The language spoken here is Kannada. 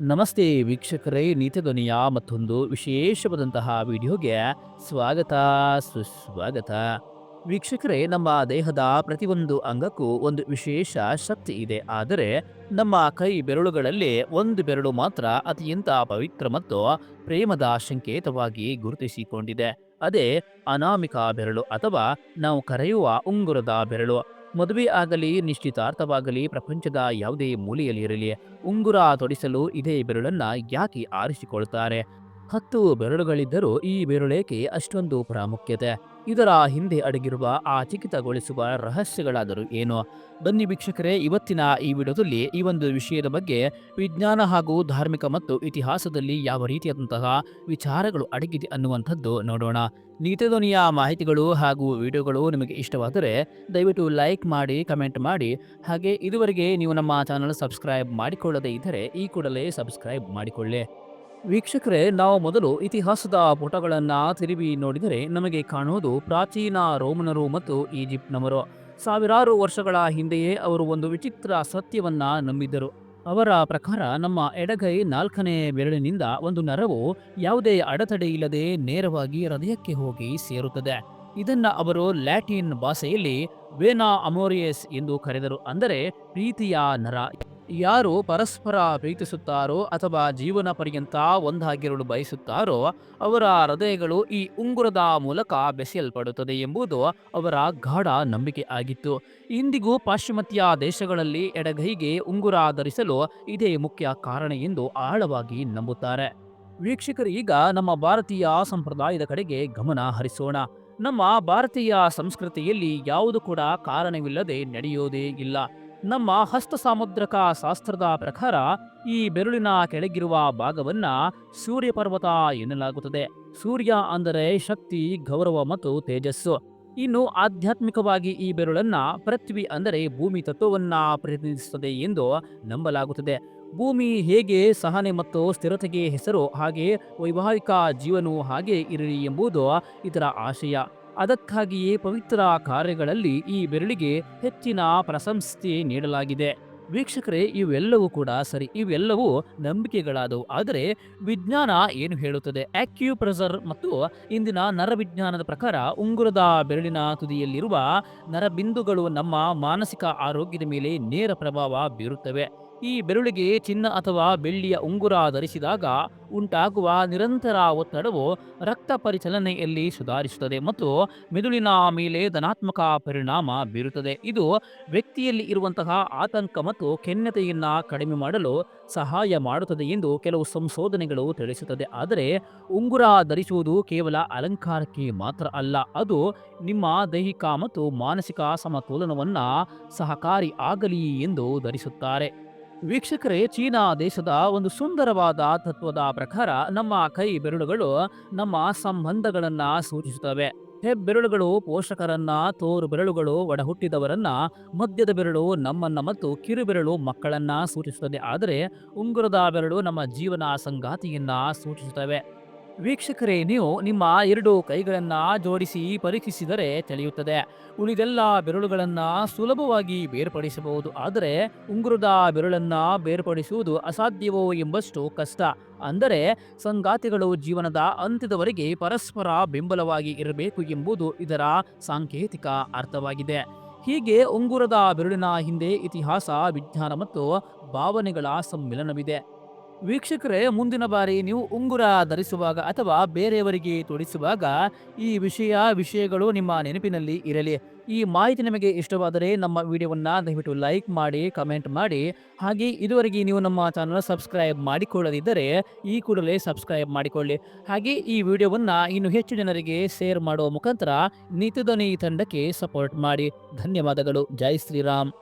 ನಮಸ್ತೆ ವೀಕ್ಷಕರೇ, ನೀತಿ ಧ್ವನಿಯ ಮತ್ತೊಂದು ವಿಶೇಷವಾದಂತಹ ವಿಡಿಯೋಗೆ ಸ್ವಾಗತ, ಸುಸ್ವಾಗತ. ವೀಕ್ಷಕರೇ, ನಮ್ಮ ದೇಹದ ಪ್ರತಿಯೊಂದು ಅಂಗಕ್ಕೂ ಒಂದು ವಿಶೇಷ ಶಕ್ತಿ ಇದೆ. ಆದರೆ ನಮ್ಮ ಕೈ ಬೆರಳುಗಳಲ್ಲಿ ಒಂದು ಬೆರಳು ಮಾತ್ರ ಅತ್ಯಂತ ಪವಿತ್ರ ಮತ್ತು ಪ್ರೇಮದ ಸಂಕೇತವಾಗಿ ಗುರುತಿಸಿಕೊಂಡಿದೆ. ಅದೇ ಅನಾಮಿಕ ಬೆರಳು ಅಥವಾ ನಾವು ಕರೆಯುವ ಉಂಗುರದ ಬೆರಳು. ಮದುವೆ ಆಗಲಿ, ನಿಶ್ಚಿತಾರ್ಥವಾಗಲಿ, ಪ್ರಪಂಚದ ಯಾವುದೇ ಮೂಲೆಯಲ್ಲಿ ಇರಲಿ, ಉಂಗುರ ತೊಡಿಸಲು ಇದೇ ಬೆರಳನ್ನ ಯಾಕೆ ಆರಿಸಿಕೊಳ್ತಾರೆ? 10 ಬೆರಳುಗಳಿದ್ದರೂ ಈ ಬೆರಳೇಕೆ ಅಷ್ಟೊಂದು ಪ್ರಾಮುಖ್ಯತೆ? ಇದರ ಹಿಂದೆ ಅಡಗಿರುವ ಆ ಚಕಿತಗೊಳಿಸುವ ರಹಸ್ಯಗಳಾದರೂ ಏನು? ಬನ್ನಿ ವೀಕ್ಷಕರೇ, ಇವತ್ತಿನ ಈ ವಿಡಿಯೋದಲ್ಲಿ ಈ ಒಂದು ವಿಷಯದ ಬಗ್ಗೆ ವಿಜ್ಞಾನ ಹಾಗೂ ಧಾರ್ಮಿಕ ಮತ್ತು ಇತಿಹಾಸದಲ್ಲಿ ಯಾವ ರೀತಿಯಾದಂತಹ ವಿಚಾರಗಳು ಅಡಗಿದೆ ಅನ್ನುವಂಥದ್ದು ನೋಡೋಣ. ನೀತಿಧ್ವನಿಯ ಮಾಹಿತಿಗಳು ಹಾಗೂ ವಿಡಿಯೋಗಳು ನಿಮಗೆ ಇಷ್ಟವಾದರೆ ದಯವಿಟ್ಟು ಲೈಕ್ ಮಾಡಿ, ಕಮೆಂಟ್ ಮಾಡಿ. ಹಾಗೆ ಇದುವರೆಗೆ ನೀವು ನಮ್ಮ ಚಾನಲ್ ಸಬ್ಸ್ಕ್ರೈಬ್ ಮಾಡಿಕೊಳ್ಳದೇ ಇದ್ದರೆ ಈ ಕೂಡಲೇ ಸಬ್ಸ್ಕ್ರೈಬ್ ಮಾಡಿಕೊಳ್ಳಿ. ವೀಕ್ಷಕರೇ, ನಾವು ಮೊದಲು ಇತಿಹಾಸದ ಪುಟಗಳನ್ನ ತಿರುವಿ ನೋಡಿದರೆ ನಮಗೆ ಕಾಣುವುದು ಪ್ರಾಚೀನ ರೋಮನರು ಮತ್ತು ಈಜಿಪ್ಟ್ನವರು. ಸಾವಿರಾರು ವರ್ಷಗಳ ಹಿಂದೆಯೇ ಅವರು ಒಂದು ವಿಚಿತ್ರ ಸತ್ಯವನ್ನ ನಂಬಿದ್ದರು. ಅವರ ಪ್ರಕಾರ ನಮ್ಮ ಎಡಗೈ 4ನೇ ಬೆರಳಿನಿಂದ ಒಂದು ನರವು ಯಾವುದೇ ಅಡೆತಡೆ ಇಲ್ಲದೆ ನೇರವಾಗಿ ಹೃದಯಕ್ಕೆ ಹೋಗಿ ಸೇರುತ್ತದೆ. ಇದನ್ನ ಅವರು ಲ್ಯಾಟಿನ್ ಭಾಷೆಯಲ್ಲಿ ವೇನಾ ಅಮೋರಿಯಸ್ ಎಂದು ಕರೆದರು, ಅಂದರೆ ಪ್ರೀತಿಯ ನರ. ಯಾರು ಪರಸ್ಪರ ಪ್ರೀತಿಸುತ್ತಾರೋ ಅಥವಾ ಜೀವನ ಪರ್ಯಂತ ಒಂದಾಗಿರಲು ಬಯಸುತ್ತಾರೋ ಅವರ ಹೃದಯಗಳು ಈ ಉಂಗುರದ ಮೂಲಕ ಬೆಸೆಯಲ್ಪಡುತ್ತದೆ ಎಂಬುದು ಅವರ ಗಾಢ ನಂಬಿಕೆ ಆಗಿತ್ತು. ಇಂದಿಗೂ ಪಾಶ್ಚಿಮಾತ್ಯ ದೇಶಗಳಲ್ಲಿ ಎಡಗೈಗೆ ಉಂಗುರ ಧರಿಸಲು ಇದೇ ಮುಖ್ಯ ಕಾರಣ ಎಂದು ಆಳವಾಗಿ ನಂಬುತ್ತಾರೆ. ವೀಕ್ಷಕರು, ಈಗ ನಮ್ಮ ಭಾರತೀಯ ಸಂಪ್ರದಾಯದ ಕಡೆಗೆ ಗಮನ ಹರಿಸೋಣ. ನಮ್ಮ ಭಾರತೀಯ ಸಂಸ್ಕೃತಿಯಲ್ಲಿ ಯಾವುದು ಕೂಡ ಕಾರಣವಿಲ್ಲದೆ ನಡೆಯೋದೇ ಇಲ್ಲ. ನಮ್ಮ ಹಸ್ತ ಸಾಮುದ್ರಿಕ ಶಾಸ್ತ್ರದ ಪ್ರಕಾರ ಈ ಬೆರಳಿನ ಕೆಳಗಿರುವ ಭಾಗವನ್ನ ಸೂರ್ಯ ಪರ್ವತ ಎನ್ನಲಾಗುತ್ತದೆ. ಸೂರ್ಯ ಅಂದರೆ ಶಕ್ತಿ, ಗೌರವ ಮತ್ತು ತೇಜಸ್ಸು. ಇನ್ನು ಆಧ್ಯಾತ್ಮಿಕವಾಗಿ ಈ ಬೆರಳನ್ನ ಪೃಥ್ವಿ ಅಂದರೆ ಭೂಮಿ ತತ್ವವನ್ನ ಪ್ರತಿನಿಧಿಸುತ್ತದೆ ಎಂದು ನಂಬಲಾಗುತ್ತದೆ. ಭೂಮಿ ಹೇಗೆ ಸಹನೆ ಮತ್ತು ಸ್ಥಿರತೆಗೆ ಹೆಸರು, ಹಾಗೆ ವೈವಾಹಿಕ ಜೀವನವು ಹಾಗೆ ಇರಲಿ ಎಂಬುದು ಇದರ ಆಶಯ. ಅದಕ್ಕಾಗಿಯೇ ಪವಿತ್ರ ಕಾರ್ಯಗಳಲ್ಲಿ ಈ ಬೆರಳಿಗೆ ಹೆಚ್ಚಿನ ಪ್ರಶಂಸೆ ನೀಡಲಾಗಿದೆ. ವೀಕ್ಷಕರೇ, ಇವೆಲ್ಲವೂ ಕೂಡ ಸರಿ, ಇವೆಲ್ಲವೂ ನಂಬಿಕೆಗಳಾದವು. ಆದರೆ ವಿಜ್ಞಾನ ಏನು ಹೇಳುತ್ತದೆ? ಆಕ್ಯುಪ್ರೆಷರ್ ಮತ್ತು ಇಂದಿನ ನರವಿಜ್ಞಾನದ ಪ್ರಕಾರ ಉಂಗುರದ ಬೆರಳಿನ ತುದಿಯಲ್ಲಿರುವ ನರಬಿಂದುಗಳು ನಮ್ಮ ಮಾನಸಿಕ ಆರೋಗ್ಯದ ಮೇಲೆ ನೇರ ಪ್ರಭಾವ ಬೀರುತ್ತವೆ. ಈ ಬೆರಳಿಗೆ ಚಿನ್ನ ಅಥವಾ ಬೆಳ್ಳಿಯ ಉಂಗುರ ಧರಿಸಿದಾಗ ಉಂಟಾಗುವ ನಿರಂತರ ಒತ್ತಡವು ರಕ್ತ ಪರಿಚಲನೆಯಲ್ಲಿ ಸುಧಾರಿಸುತ್ತದೆ ಮತ್ತು ಮೆದುಳಿನ ಮೇಲೆ ಧನಾತ್ಮಕ ಪರಿಣಾಮ ಬೀರುತ್ತದೆ. ಇದು ವ್ಯಕ್ತಿಯಲ್ಲಿ ಇರುವಂತಹ ಆತಂಕ ಮತ್ತು ಖಿನ್ನತೆಯನ್ನ ಕಡಿಮೆ ಮಾಡಲು ಸಹಾಯ ಮಾಡುತ್ತದೆ ಎಂದು ಕೆಲವು ಸಂಶೋಧನೆಗಳು ತಿಳಿಸುತ್ತದೆ. ಆದರೆ ಉಂಗುರ ಧರಿಸುವುದು ಕೇವಲ ಅಲಂಕಾರಕ್ಕೆ ಮಾತ್ರ ಅಲ್ಲ, ಅದು ನಿಮ್ಮ ದೈಹಿಕ ಮತ್ತು ಮಾನಸಿಕ ಸಮತೋಲನವನ್ನ ಸಹಕಾರಿ ಆಗಲಿ ಎಂದು ಧರಿಸುತ್ತಾರೆ. ವೀಕ್ಷಕರೇ, ಚೀನಾ ದೇಶದ ಒಂದು ಸುಂದರವಾದ ತತ್ವದ ಪ್ರಕಾರ ನಮ್ಮ ಕೈ ಬೆರಳುಗಳು ನಮ್ಮ ಸಂಬಂಧಗಳನ್ನ ಸೂಚಿಸುತ್ತವೆ. ಹೆಬ್ಬೆರಳುಗಳು ಪೋಷಕರನ್ನ, ತೋರು ಬೆರಳುಗಳು ಒಡಹುಟ್ಟಿದವರನ್ನ, ಮಧ್ಯದ ಬೆರಳು ನಮ್ಮನ್ನ ಮತ್ತು ಕಿರುಬೆರಳು ಮಕ್ಕಳನ್ನ ಸೂಚಿಸುತ್ತದೆ. ಆದರೆ ಉಂಗುರದ ಬೆರಳು ನಮ್ಮ ಜೀವನ ಸಂಗಾತಿಯನ್ನ ಸೂಚಿಸುತ್ತವೆ. ವೀಕ್ಷಕರೇ, ನೀವು ನಿಮ್ಮ 2 ಕೈಗಳನ್ನ ಜೋಡಿಸಿ ಪರೀಕ್ಷಿಸಿದರೆ ತಿಳಿಯುತ್ತದೆ. ಉಳಿದೆಲ್ಲ ಬೆರಳುಗಳನ್ನ ಸುಲಭವಾಗಿ ಬೇರ್ಪಡಿಸಬಹುದು, ಆದರೆ ಉಂಗುರದ ಬೆರಳನ್ನ ಬೇರ್ಪಡಿಸುವುದು ಅಸಾಧ್ಯವೋ ಎಂಬಷ್ಟು ಕಷ್ಟ. ಅಂದರೆ ಸಂಗಾತಿಗಳು ಜೀವನದ ಅಂತ್ಯದವರೆಗೆ ಪರಸ್ಪರ ಬೆಂಬಲವಾಗಿ ಇರಬೇಕು ಎಂಬುದು ಇದರ ಸಾಂಕೇತಿಕ ಅರ್ಥವಾಗಿದೆ. ಹೀಗೆ ಉಂಗುರದ ಬೆರಳಿನ ಹಿಂದೆ ಇತಿಹಾಸ, ವಿಜ್ಞಾನ ಮತ್ತು ಭಾವನೆಗಳ ಸಮ್ಮಿಲನವಿದೆ. ವೀಕ್ಷಕರೇ, ಮುಂದಿನ ಬಾರಿ ನೀವು ಉಂಗುರ ಧರಿಸುವಾಗ ಅಥವಾ ಬೇರೆಯವರಿಗೆ ತೊಡಿಸುವಾಗ ಈ ವಿಷಯಗಳು ನಿಮ್ಮ ನೆನಪಿನಲ್ಲಿ ಇರಲಿ. ಈ ಮಾಹಿತಿ ನಿಮಗೆ ಇಷ್ಟವಾದರೆ ನಮ್ಮ ವಿಡಿಯೋವನ್ನು ದಯವಿಟ್ಟು ಲೈಕ್ ಮಾಡಿ, ಕಮೆಂಟ್ ಮಾಡಿ. ಹಾಗೆ ಇದುವರೆಗೆ ನೀವು ನಮ್ಮ ಚಾನಲ್ ಸಬ್ಸ್ಕ್ರೈಬ್ ಮಾಡಿಕೊಳ್ಳದಿದ್ದರೆ ಈ ಕೂಡಲೇ ಸಬ್ಸ್ಕ್ರೈಬ್ ಮಾಡಿಕೊಳ್ಳಿ. ಹಾಗೆ ಈ ವಿಡಿಯೋವನ್ನು ಇನ್ನು ಹೆಚ್ಚು ಜನರಿಗೆ ಶೇರ್ ಮಾಡುವ ಮುಖಾಂತರ ನೀತಿಧ್ವನಿ ತಂಡಕ್ಕೆ ಸಪೋರ್ಟ್ ಮಾಡಿ. ಧನ್ಯವಾದಗಳು. ಜೈ ಶ್ರೀರಾಮ್.